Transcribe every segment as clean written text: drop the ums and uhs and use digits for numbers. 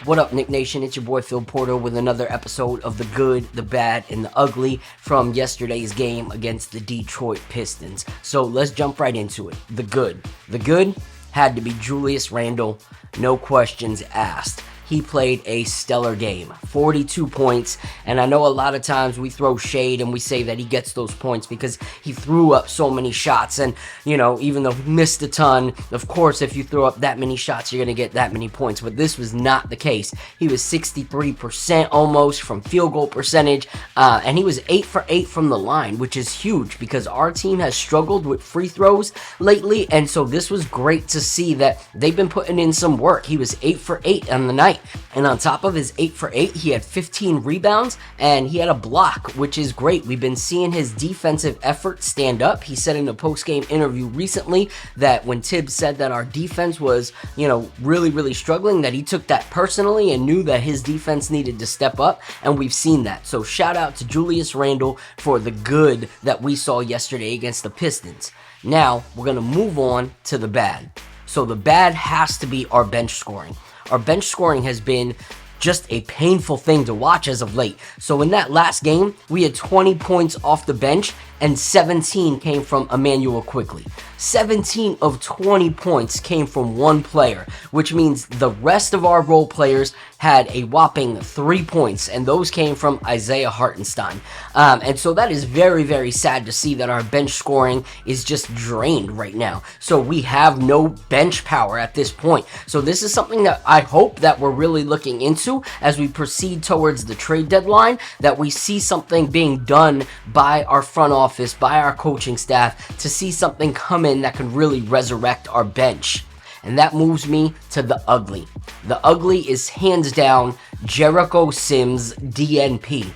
What up, Nick Nation? It's your boy Phil Porter with another episode of The Good, The Bad, and The Ugly from yesterday's game against the Detroit Pistons. So let's jump right into it. The good. The good had to be Julius Randle, no questions asked. He played a stellar game, 42 points, and I know a lot of times we throw shade and we say that he gets those points because he threw up so many shots, and, even though he missed a ton, of course, if you throw up that many shots, you're going to get that many points, but this was not the case. He was 63% almost from field goal percentage, and he was 8 for 8 from the line, which is huge because our team has struggled with free throws lately, and so this was great to see that they've been putting in some work. He was 8 for 8 on the night. And on top of his 8 for 8, he had 15 rebounds and he had a block, which is great. We've been seeing his defensive effort stand up. He said in a post-game interview recently that when Tibbs said that our defense was, really struggling, that he took that personally and knew that his defense needed to step up, and we've seen that. So shout out to Julius Randle for the good that we saw yesterday against the Pistons. Now, we're going to move on to the bad. So the bad has to be our bench scoring. Our bench scoring has been just a painful thing to watch as of late. So in that last game, we had 20 points off the bench and 17 came from Emmanuel Quickly. 17 of 20 points came from one player, which means the rest of our role players had a whopping 3 points, and those came from Isaiah Hartenstein. And so that is very, very sad to see that our bench scoring is just drained right now. So we have no bench power at this point. So this is something that I hope that we're really looking into as we proceed towards the trade deadline, that we see something being done by our front office, by our coaching staff, to see something come in that can really resurrect our bench. And that moves me to the ugly. The ugly is hands down Jericho Sims DNP.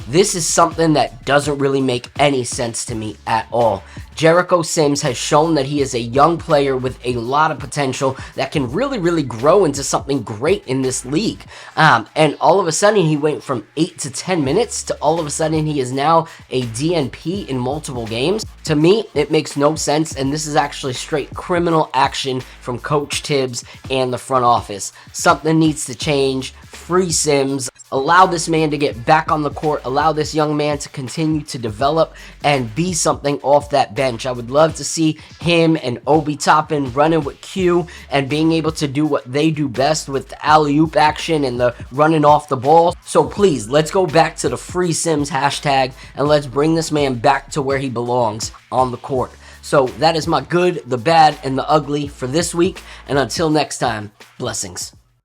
This is something that doesn't really make any sense to me at all. Jericho Sims has shown that he is a young player with a lot of potential that can really grow into something great in this league. And all of a sudden, he went from 8 to 10 minutes to all of a sudden he is now a DNP in multiple games. To me, it makes no sense, and this is actually straight criminal action from Coach Tibbs and the front office. Something needs to change. Free Sims. Allow this man to get back on the court. Allow this young man to continue to develop and be something off that bench. I would love to see him and Obi Toppin running with Q and being able to do what they do best with the alley-oop action and the running off the ball. So please, let's go back to the Free Sims hashtag and let's bring this man back to where he belongs, on the court. So that is my good, the bad, and the ugly for this week. And until next time, blessings.